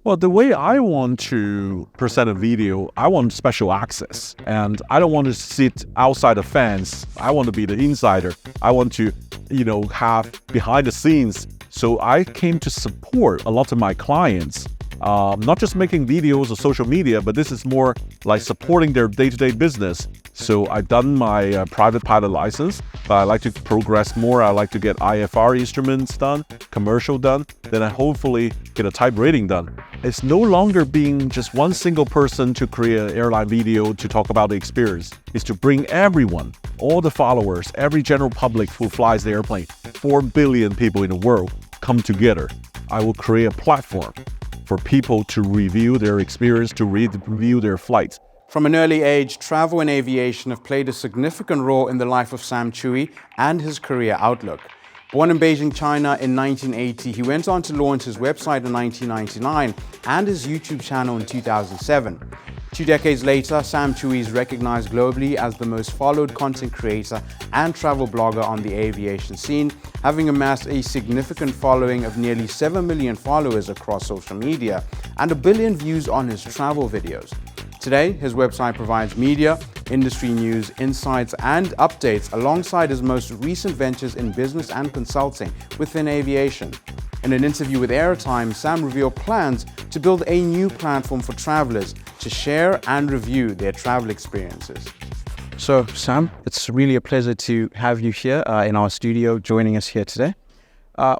Well, the way I want to present a video, I want special access. And I don't want to sit outside the fence. I want to be the insider. I want to, have behind the scenes. So I came to support a lot of my clients, not just making videos or social media, but this is more like supporting their day-to-day business. So I've done my private pilot license, but I like to progress more. I like to get IFR instruments done, commercial done, then I hopefully get a type rating done. It's no longer being just one single person to create an airline video to talk about the experience. It's to bring everyone, all the followers, every general public who flies the airplane, 4 billion people in the world come together. I will create a platform for people to review their experience, to review their flights. From an early age, travel and aviation have played a significant role in the life of Sam Chui and his career outlook. Born in Beijing, China in 1980, he went on to launch his website in 1999 and his YouTube channel in 2007. 2 decades later, Sam Chui is recognized globally as the most followed content creator and travel blogger on the aviation scene, having amassed a significant following of nearly 7 million followers across social media and 1 billion views on his travel videos. Today, his website provides media, industry news, insights, and updates alongside his most recent ventures in business and consulting within aviation. In an interview with AeroTime, Sam revealed plans to build a new platform for travelers to share and review their travel experiences. So, Sam, it's really a pleasure to have you here in our studio, joining us here today.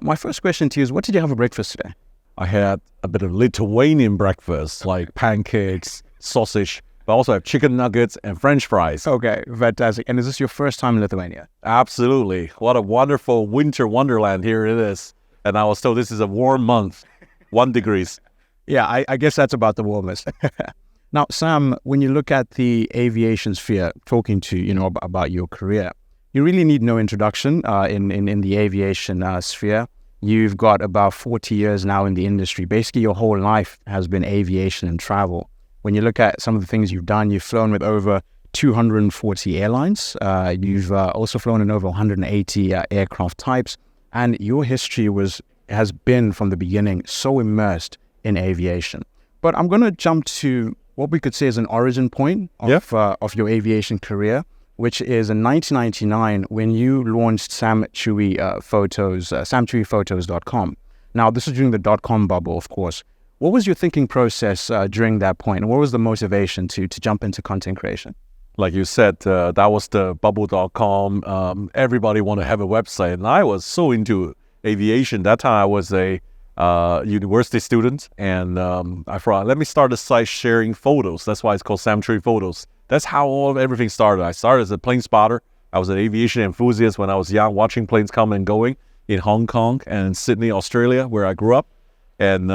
My first question to you is, what did you have for breakfast today? I had a bit of Lithuanian breakfast, like pancakes, sausage, but also have chicken nuggets and French fries. Okay, fantastic. And is this your first time in Lithuania? Absolutely. What a wonderful winter wonderland here it is. And I was told this is a warm month, 1 degrees. Yeah, I guess that's about the warmest. Now, Sam, when you look at the aviation sphere, talking to, about your career, you really need no introduction in the aviation sphere. You've got about 40 years now in the industry. Basically, your whole life has been aviation and travel. When you look at some of the things you've done, you've flown with over 240 airlines. You've also flown in over 180 aircraft types. And your history has been, from the beginning, so immersed in aviation. But I'm going to jump to what we could say is an origin point of your aviation career, which is in 1999 when you launched Sam Chui Photos, samchuiphotos.com. Now, this is during the .com bubble, of course. What was your thinking process during that point? And what was the motivation to jump into content creation? Like you said, that was the bubble.com. Everybody wanted to have a website. And I was so into aviation. That time I was a university student. And I thought, let me start a site sharing photos. That's why it's called Sam Chui Photos. That's how everything started. I started as a plane spotter. I was an aviation enthusiast when I was young, watching planes come and going in Hong Kong and Sydney, Australia, where I grew up. And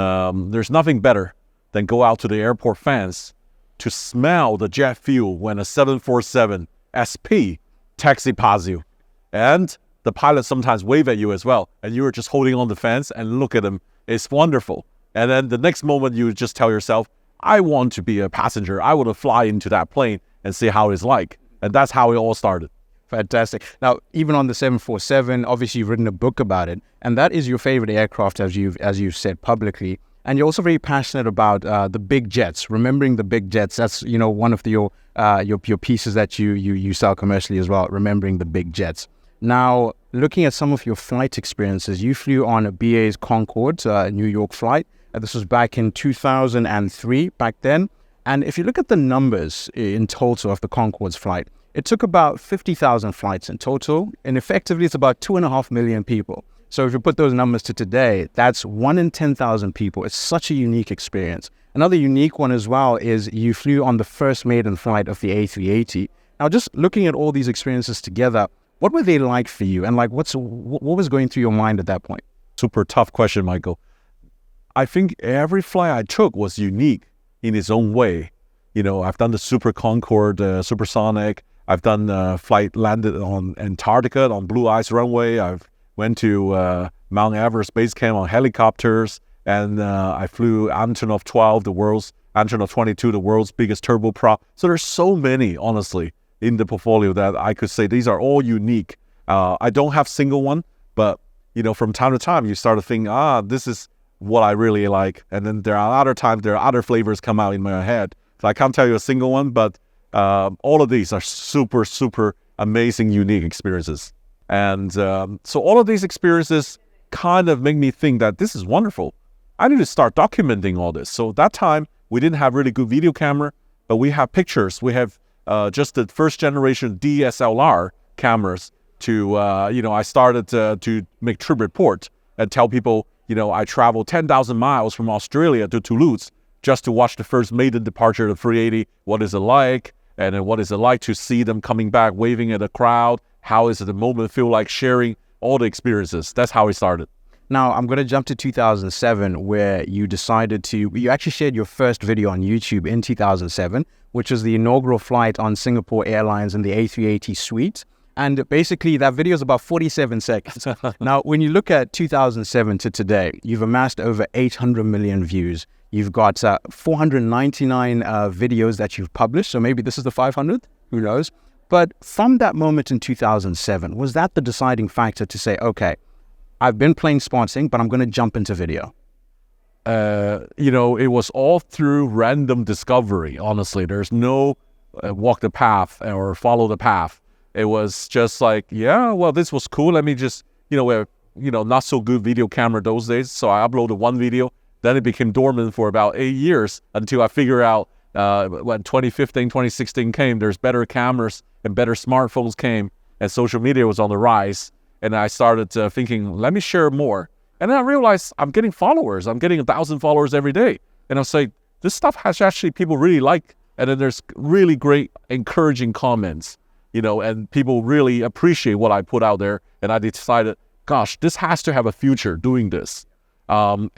there's nothing better than go out to the airport fence to smell the jet fuel when a 747 SP taxi past you. And the pilot sometimes wave at you as well. And you're just holding on the fence and look at them. It's wonderful. And then the next moment you just tell yourself, I want to be a passenger. I want to fly into that plane and see how it's like. And that's how it all started. Fantastic. Now, even on the 747, obviously you've written a book about it, and that is your favorite aircraft, as you've said publicly. And you're also very passionate about the big jets, remembering the big jets. That's one of your pieces that you sell commercially as well, remembering the big jets. Now, looking at some of your flight experiences, you flew on a BA's Concorde New York flight. This was back in 2003, back then. And if you look at the numbers in total of the Concorde's flight, it took about 50,000 flights in total, and effectively it's about 2.5 million people. So if you put those numbers to today, that's 1 in 10,000 people. It's such a unique experience. Another unique one as well is you flew on the first maiden flight of the A380. Now, just looking at all these experiences together, what were they like for you? And what was going through your mind at that point? Super tough question, Michael. I think every flight I took was unique in its own way. I've done the Super Concorde, supersonic. I've done flight landed on Antarctica on blue ice runway. I've went to Mount Everest base camp on helicopters, and I flew Antonov 12, Antonov 22, the world's biggest turboprop. So there's so many, honestly, in the portfolio that I could say these are all unique. I don't have single one, but from time to time you start to think, this is what I really like. And then there are other times, there are other flavors come out in my head. So I can't tell you a single one, but all of these are super, super amazing, unique experiences. And so all of these experiences kind of make me think that this is wonderful. I need to start documenting all this. So that time, we didn't have really good video camera, but we have pictures. We have just the first generation DSLR cameras to, I started to make trip report and tell people, I traveled 10,000 miles from Australia to Toulouse just to watch the first maiden departure of the 380. What is it like? And then what is it like to see them coming back, waving at the crowd? How is it the moment feel like sharing all the experiences? That's how it started. Now, I'm going to jump to 2007, where you actually shared your first video on YouTube in 2007, which was the inaugural flight on Singapore Airlines in the A380 suite. And basically, that video is about 47 seconds. Now, when you look at 2007 to today, you've amassed over 800 million views. You've got 499 videos that you've published. So maybe this is the 500th, who knows? But from that moment in 2007, was that the deciding factor to say, okay, I've been plane spotting, but I'm going to jump into video? It was all through random discovery, honestly. There's no walk the path or follow the path. It was just like, yeah, well, this was cool. Let me just, not so good video camera those days. So I uploaded one video. Then it became dormant for about 8 years until I figured out when 2015, 2016 came, there's better cameras and better smartphones came, and social media was on the rise. And I started thinking, let me share more. And then I realized I'm getting followers. I'm getting 1,000 followers every day. And I was like, this stuff has actually people really like. And then there's really great encouraging comments, and people really appreciate what I put out there. And I decided, gosh, this has to have a future doing this. To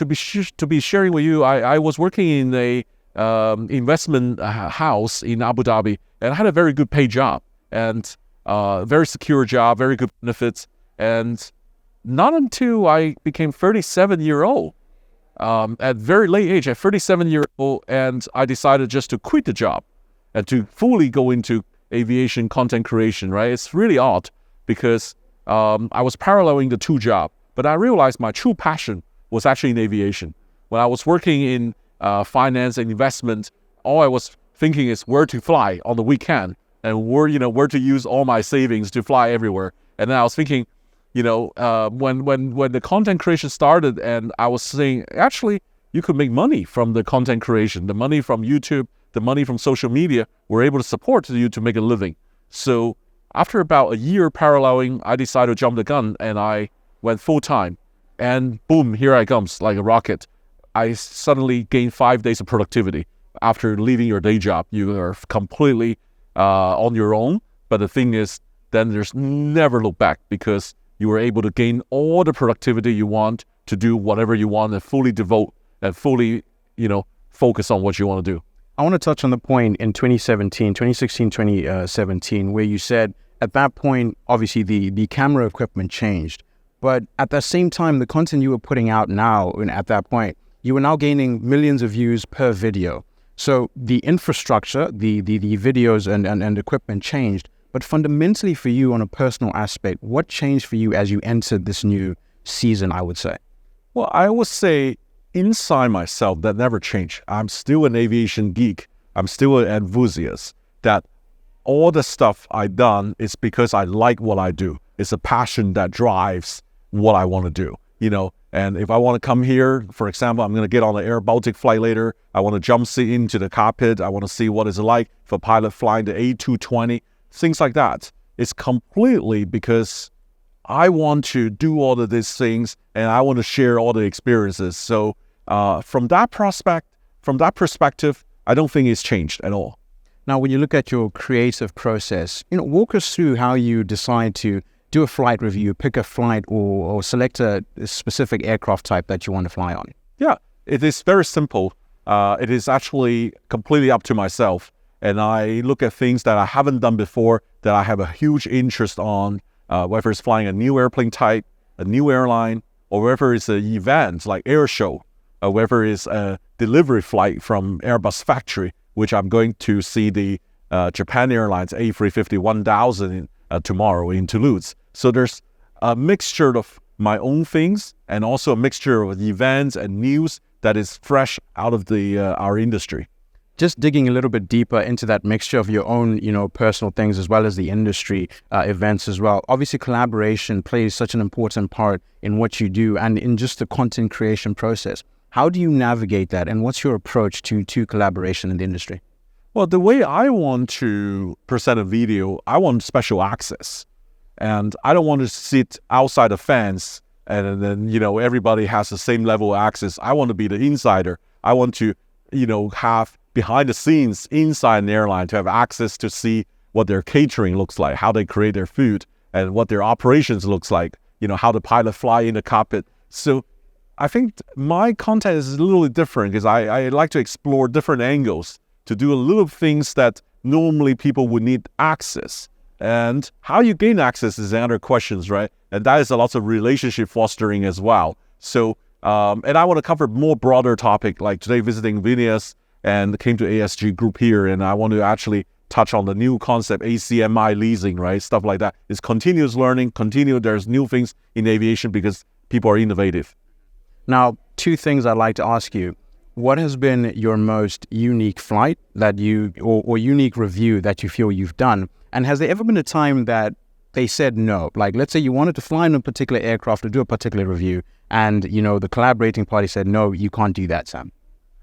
be sharing with you, I was working in a investment house in Abu Dhabi, and I had a very good paid job and very secure job, very good benefits. And not until I became 37-year-old, at very late age, at 37-year-old, and I decided just to quit the job and to fully go into aviation content creation, right? It's really odd because I was paralleling the two jobs, but I realized my true passion was actually in aviation. When I was working in finance and investment, all I was thinking is where to fly on the weekend and where to use all my savings to fly everywhere. And then I was thinking, when the content creation started, and I was saying, actually, you could make money from the content creation, the money from YouTube, the money from social media, we're able to support you to make a living. So after about a year paralleling, I decided to jump the gun and I went full time. And boom, here I comes like a rocket. I suddenly gained 5 days of productivity. After leaving your day job, you are completely on your own. But the thing is, then there's never look back because you were able to gain all the productivity you want to do whatever you want and fully devote and fully, focus on what you want to do. I want to touch on the point in 2016, 2017, where you said at that point, obviously the camera equipment changed. But at the same time, the content you were putting out now, and at that point, you were now gaining millions of views per video. So the infrastructure, the videos and equipment changed. But fundamentally for you on a personal aspect, what changed for you as you entered this new season, I would say? Well, I would say inside myself, that never changed. I'm still an aviation geek. I'm still an enthusiast. That all the stuff I've done is because I like what I do. It's a passion that drives what I want to do, And if I want to come here, for example, I'm going to get on the Air Baltic flight later. I want to jump seat into the cockpit. I want to see what it's like for a pilot flying the A220, things like that. It's completely because I want to do all of these things and I want to share all the experiences. So from that perspective, I don't think it's changed at all. Now, when you look at your creative process, walk us through how you decide to do a flight review, pick a flight or select a specific aircraft type that you want to fly on. Yeah, it is very simple. It is actually completely up to myself. And I look at things that I haven't done before, that I have a huge interest on, whether it's flying a new airplane type, a new airline, or whether it's an event like air show, or whether it's a delivery flight from Airbus factory, which I'm going to see the Japan Airlines A350-1000 tomorrow in Toulouse. So there's a mixture of my own things and also a mixture of events and news that is fresh out of the our industry. Just digging a little bit deeper into that mixture of your own, personal things as well as the industry events as well. Obviously, collaboration plays such an important part in what you do and in just the content creation process. How do you navigate that, and what's your approach to collaboration in the industry? Well, the way I want to present a video, I want special access. And I don't want to sit outside the fence and then, everybody has the same level of access. I want to be the insider. I want to, have behind the scenes inside an airline to have access to see what their catering looks like, how they create their food, and what their operations looks like, how the pilot fly in the cockpit. So I think my content is a little different because I like to explore different angles to do a little things that normally people would need access. And how you gain access is another questions, right? And that is a lot of relationship fostering as well. So, and I want to cover more broader topic, like today visiting Vilnius and came to ASG group here, and I want to actually touch on the new concept, ACMI leasing, right? Stuff like that. It's continuous learning, there's new things in aviation because people are innovative. Now, two things I'd like to ask you. What has been your most unique flight that or unique review that you feel you've done? And has there ever been a time that they said no? Like, let's say you wanted to fly in a particular aircraft to do a particular review, and, the collaborating party said, no, you can't do that, Sam.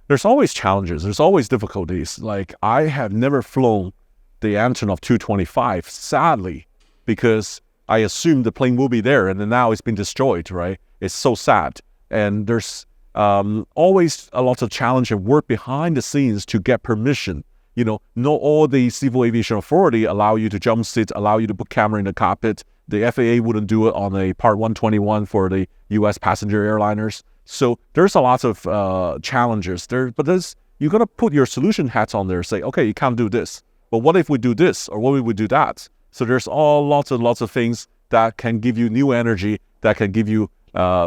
There's always challenges. There's always difficulties. Like, I have never flown the Antonov 225, sadly, because I assumed the plane will be there, and then now it's been destroyed, right? It's so sad. And there's always a lot of challenge and work behind the scenes to get permission. Not all the civil aviation authority allow you to jump seat, allow you to put camera in the cockpit. The FAA wouldn't do it on a Part 121 for the U.S. passenger airliners. So there's a lot of challenges there, but you got to put your solution hats on there. Say, okay, you can't do this, but what if we do this, or what if we do that? So there's lots of things that can give you new energy, that can give you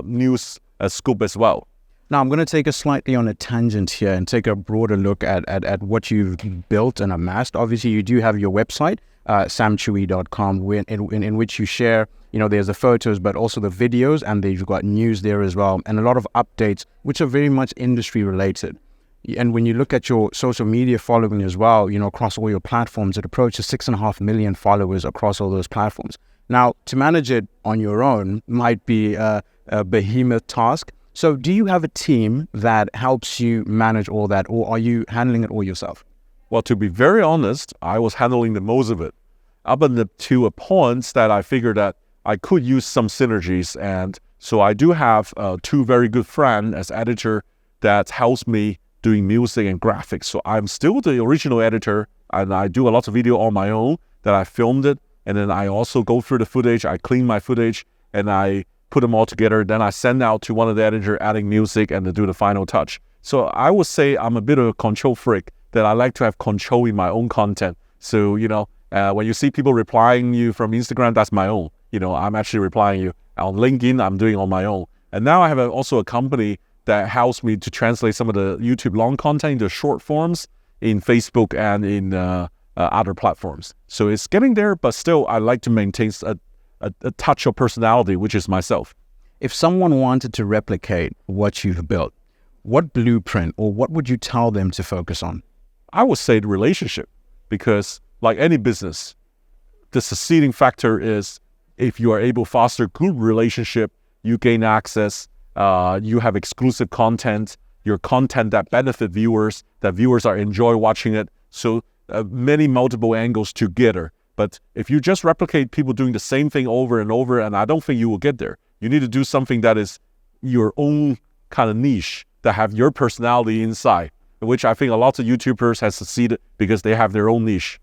new scope as well. Now, I'm going to take us slightly on a tangent here and take a broader look at what you've built and amassed. Obviously, you do have your website, samchui.com, in which you share, there's the photos, but also the videos, and you've got news there as well, and a lot of updates, which are very much industry related. And when you look at your social media following as well, across all your platforms, it approaches 6.5 million followers across all those platforms. Now, to manage it on your own might be a behemoth task. So do you have a team that helps you manage all that, or are you handling it all yourself? Well, to be very honest, I was handling the most of it up to a point that I figured that I could use some synergies. And so I do have two very good friends as editor that helps me doing music and graphics. So I'm still the original editor, and I do a lot of video on my own that I filmed it. And then I also go through the footage, I clean my footage, and I put them all together. Then I send out to one of the editors adding music and to do the final touch. So I would say I'm a bit of a control freak, that I like to have control in my own content. So, when you see people replying you from Instagram, that's my own. I'm actually replying you. On LinkedIn, I'm doing on my own. And now I have also a company that helps me to translate some of the YouTube long content into short forms in Facebook and in other platforms. So it's getting there, but still I like to maintain a touch of personality, which is myself. If someone wanted to replicate what you've built, what blueprint or what would you tell them to focus on? I would say the relationship, because like any business, the succeeding factor is if you are able to foster good relationship, you gain access, you have exclusive content, your content that benefit viewers, that viewers are enjoy watching it. So many multiple angles together. But if you just replicate people doing the same thing over and over, and I don't think you will get there. You need to do something that is your own kind of niche, that have your personality inside, which I think a lot of YouTubers have succeeded because they have their own niche.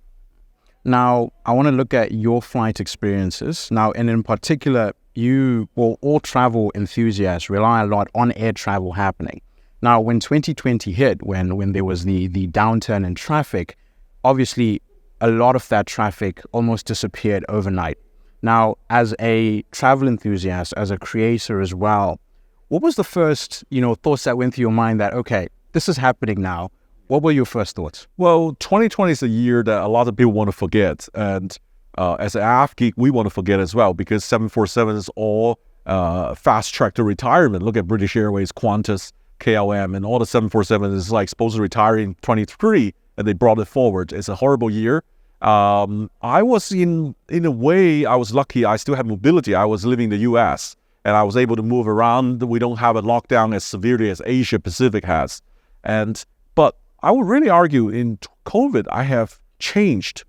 Now, I want to look at your flight experiences. Now, and in particular, all travel enthusiasts rely a lot on air travel happening. Now, when 2020 hit, when there was the downturn in traffic, obviously, a lot of that traffic almost disappeared overnight. Now, as a travel enthusiast, as a creator as well, what was the first, thoughts that went through your mind that, okay, this is happening now? What were your first thoughts? Well, 2020 is a year that a lot of people want to forget. And as an AF geek, we want to forget as well, because 747 is all fast track to retirement. Look at British Airways, Qantas, KLM, and all the 747 is like supposed to retire in 23, and they brought it forward. It's a horrible year. I was in a way, I was lucky. I still had mobility. I was living in the U.S. and I was able to move around. We don't have a lockdown as severely as Asia Pacific has. But I would really argue in COVID, I have changed.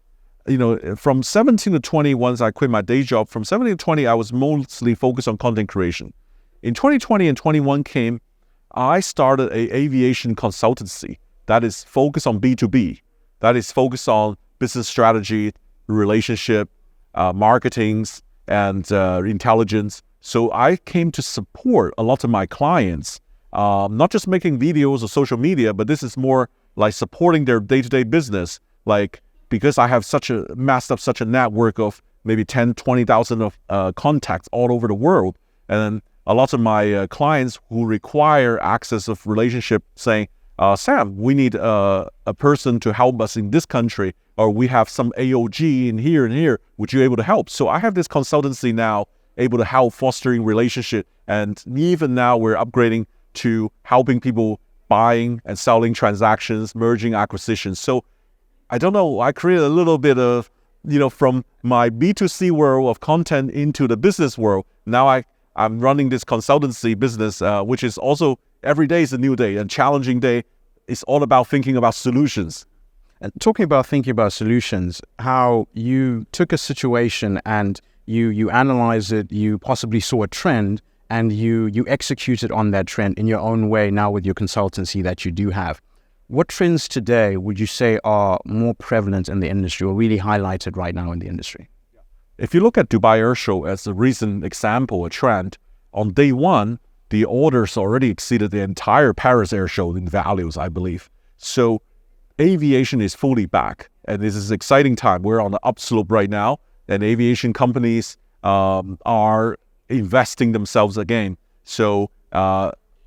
From 17 to 20, once I quit my day job, from 17 to 20, I was mostly focused on content creation. In 2020 and 21 came, I started an aviation consultancy that is focused on B2B, that is focused on business strategy, relationship, marketing, and intelligence. So I came to support a lot of my clients, not just making videos or social media, but this is more like supporting their day-to-day business. Like, because I have such a network of maybe 10, 20,000 of contacts all over the world. And a lot of my clients who require access of relationship saying, Sam, we need a person to help us in this country, or we have some AOG in here and here. Would you able to help? So I have this consultancy now able to help fostering relationship. And even now we're upgrading to helping people buying and selling transactions, merging acquisitions. So I don't know, I created a little bit of, from my B2C world of content into the business world. Now I'm running this consultancy business, which is also every day is a new day, and challenging day. It's all about thinking about solutions. And talking about thinking about solutions, how you took a situation and you analyzed it, you possibly saw a trend, and you executed on that trend in your own way now with your consultancy that you do have. What trends today would you say are more prevalent in the industry or really highlighted right now in the industry? If you look at Dubai Air Show as a recent example, a trend, on day one, the orders already exceeded the entire Paris Air Show in values, I believe. So aviation is fully back, and this is an exciting time. We're on the upslope right now, and aviation companies are investing themselves again. So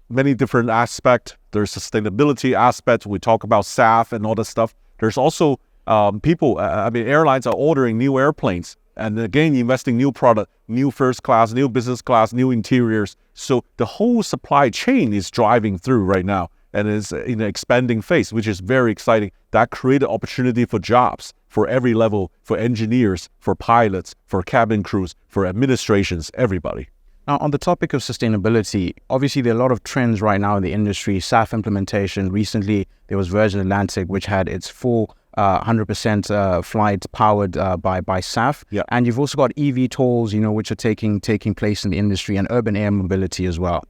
many different aspects. There's sustainability aspects. We talk about SAF and all that stuff. There's also airlines are ordering new airplanes, and again, investing new product, new first class, new business class, new interiors. So the whole supply chain is driving through right now and is in an expanding phase, which is very exciting. That created opportunity for jobs for every level, for engineers, for pilots, for cabin crews, for administrations, everybody. Now, on the topic of sustainability, obviously there are a lot of trends right now in the industry. SAF implementation. Recently, there was Virgin Atlantic, which had its full 100% flight powered by SAF. Yeah. And you've also got eVTOLs, which are taking place in the industry, and urban air mobility as well.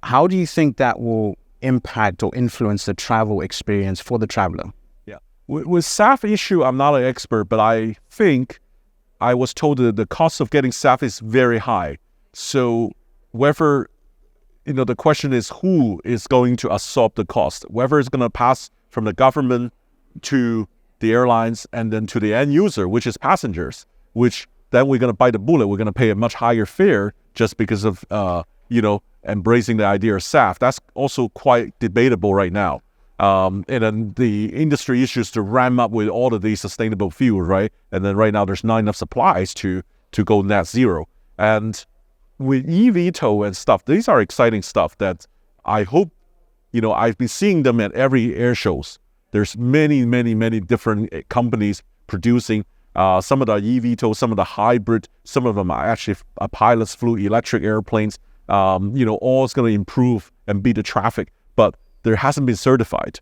How do you think that will impact or influence the travel experience for the traveler? Yeah. With SAF issue, I'm not an expert, but I think I was told that the cost of getting SAF is very high. So whether, the question is who is going to absorb the cost, whether it's going to pass from the government to the airlines and then to the end user, which is passengers, which then we're going to bite the bullet. We're going to pay a much higher fare just because of, embracing the idea of SAF. That's also quite debatable right now. And then the industry issues to ram up with all of these sustainable fuels, right? And then right now there's not enough supplies to go net zero. And with eVTOL and stuff, these are exciting stuff that I hope, I've been seeing them at every air shows. There's many, many, many different companies producing some of the eVTOL, some of the hybrid, some of them are actually pilots flew electric airplanes. All is going to improve and beat the traffic, but there hasn't been certified.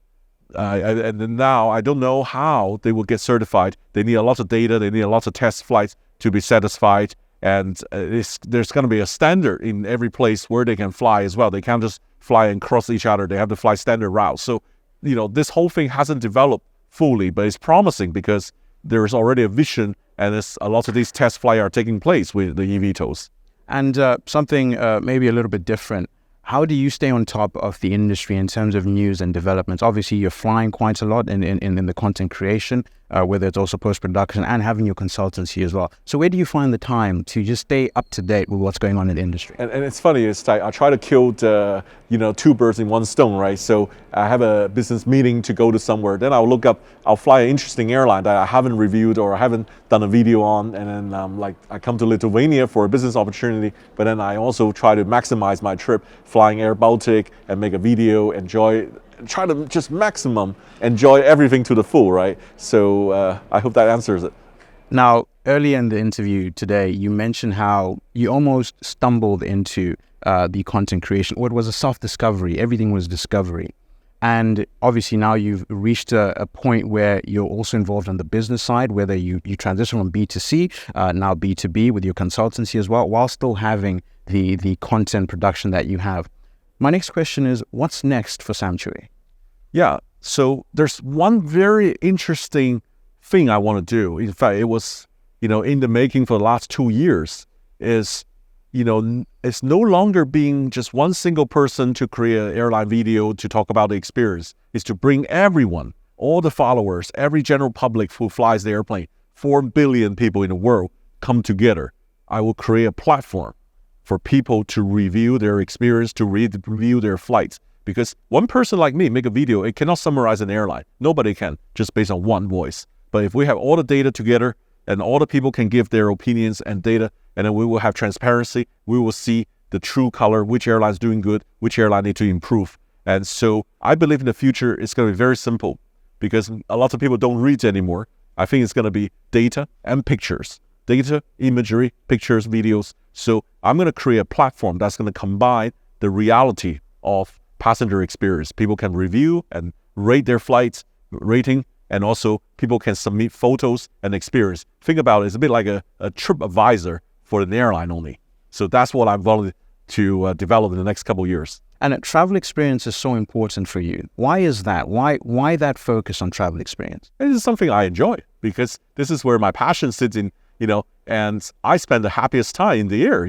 And then now I don't know how they will get certified. They need a lot of data. They need a lot of test flights to be satisfied. And there's going to be a standard in every place where they can fly as well. They can't just fly and cross each other. They have to fly standard routes. So, this whole thing hasn't developed fully, but it's promising because there is already a vision, and a lot of these test flights are taking place with the eVTOLs. And something maybe a little bit different. How do you stay on top of the industry in terms of news and developments? Obviously, you're flying quite a lot in the content creation. whether it's also post-production and having your consultancy as well. So where do you find the time to just stay up to date with what's going on in the industry? And it's funny, it's like I try to kill the, two birds in one stone, right? So I have a business meeting to go to somewhere, then I'll fly an interesting airline that I haven't reviewed or I haven't done a video on, and then I come to Lithuania for a business opportunity, but then I also try to maximize my trip, flying Air Baltic and make a video, try to just maximum enjoy everything to the full, right? So I hope that answers it. Now, earlier in the interview today, you mentioned how you almost stumbled into the content creation, or it was a self-discovery. Everything was discovery. And obviously now you've reached a point where you're also involved on the business side, whether you transition from B2C, now B2B with your consultancy as well, while still having the content production that you have. My next question is, what's next for Sam Chui? Yeah, so there's one very interesting thing I want to do. In fact, it was, in the making for the last 2 years, is, it's no longer being just one single person to create an airline video to talk about the experience. It's to bring everyone, all the followers, every general public who flies the airplane, 4 billion people in the world come together. I will create a platform for people to review their experience, to review their flights. Because one person like me make a video, it cannot summarize an airline. Nobody can, just based on one voice. But if we have all the data together and all the people can give their opinions and data, and then we will have transparency, we will see the true color, which airline is doing good, which airline need to improve. And so I believe in the future, it's going to be very simple because a lot of people don't read anymore. I think it's going to be data and pictures. Data, imagery, pictures, videos. So I'm going to create a platform that's going to combine the reality of passenger experience. People can review and rate their flights, rating, and also people can submit photos and experience. Think about it, it's a bit like a trip advisor for an airline only. So that's what I'm going to develop in the next couple of years. And travel experience is so important for you. Why is that? Why that focus on travel experience? It is something I enjoy because this is where my passion sits in, and I spend the happiest time in the air,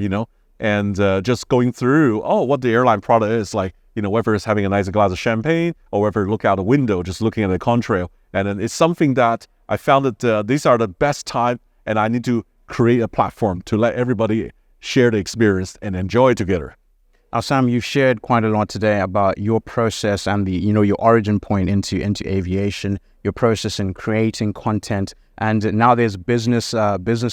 and just going through, what the airline product is like, whether it's having a nice glass of champagne or whether look out the window, just looking at the contrail. And then it's something that I found that these are the best time, and I need to create a platform to let everybody share the experience and enjoy it together. Now, Sam, you've shared quite a lot today about your process and your origin point into aviation, your process in creating content, and now there's business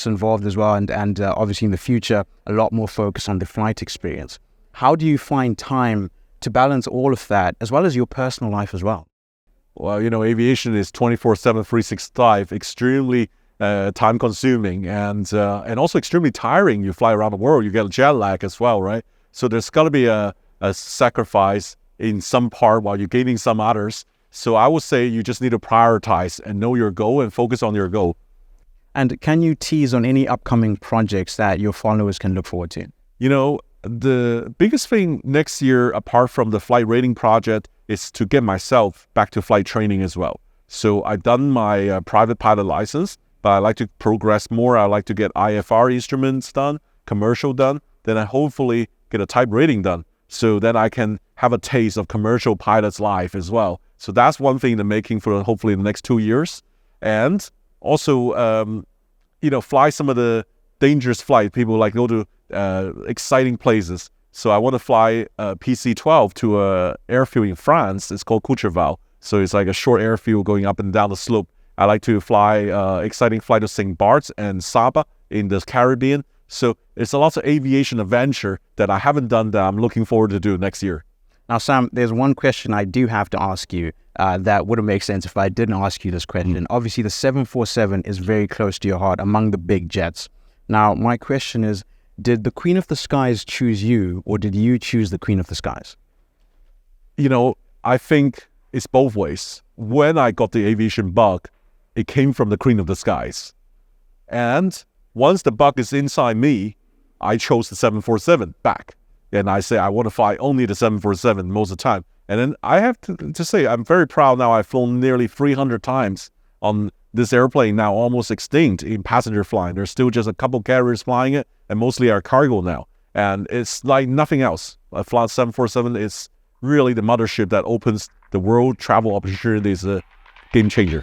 involved as well, and obviously in the future, a lot more focus on the flight experience. How do you find time to balance all of that, as well as your personal life as well? Well, aviation is 24/7, 365, extremely time-consuming and also extremely tiring. You fly around the world, you get jet lag as well, right? So there's got to be a sacrifice in some part while you're gaining some others. So I would say you just need to prioritize and know your goal and focus on your goal. And can you tease on any upcoming projects that your followers can look forward to? The biggest thing next year, apart from the flight rating project, is to get myself back to flight training as well. So I've done my private pilot license, but I like to progress more. I like to get IFR instruments done, commercial done, then I hopefully get a type rating done. So then I can have a taste of commercial pilot's life as well. So that's one thing in the making for hopefully the next 2 years. And also, fly some of the dangerous flight. People like go to exciting places. So I want to fly PC-12 to an airfield in France. It's called Courchevel. So it's like a short airfield going up and down the slope. I like to fly exciting flight to St. Bart's and Saba in the Caribbean. So it's a lot of aviation adventure that I haven't done that I'm looking forward to do next year. Now, Sam, there's one question I do have to ask you that wouldn't make sense if I didn't ask you this question. Obviously, the 747 is very close to your heart among the big jets. Now, my question is, did the Queen of the Skies choose you, or did you choose the Queen of the Skies? I think it's both ways. When I got the aviation bug, it came from the Queen of the Skies. And once the bug is inside me, I chose the 747 back. And I say I want to fly only the 747 most of the time. And then I have to say, I'm very proud now. I've flown nearly 300 times on this airplane, now almost extinct in passenger flying. There's still just a couple carriers flying it, and mostly our cargo now. And it's like nothing else. A flight 747 is really the mothership that opens the world travel opportunities, a game changer.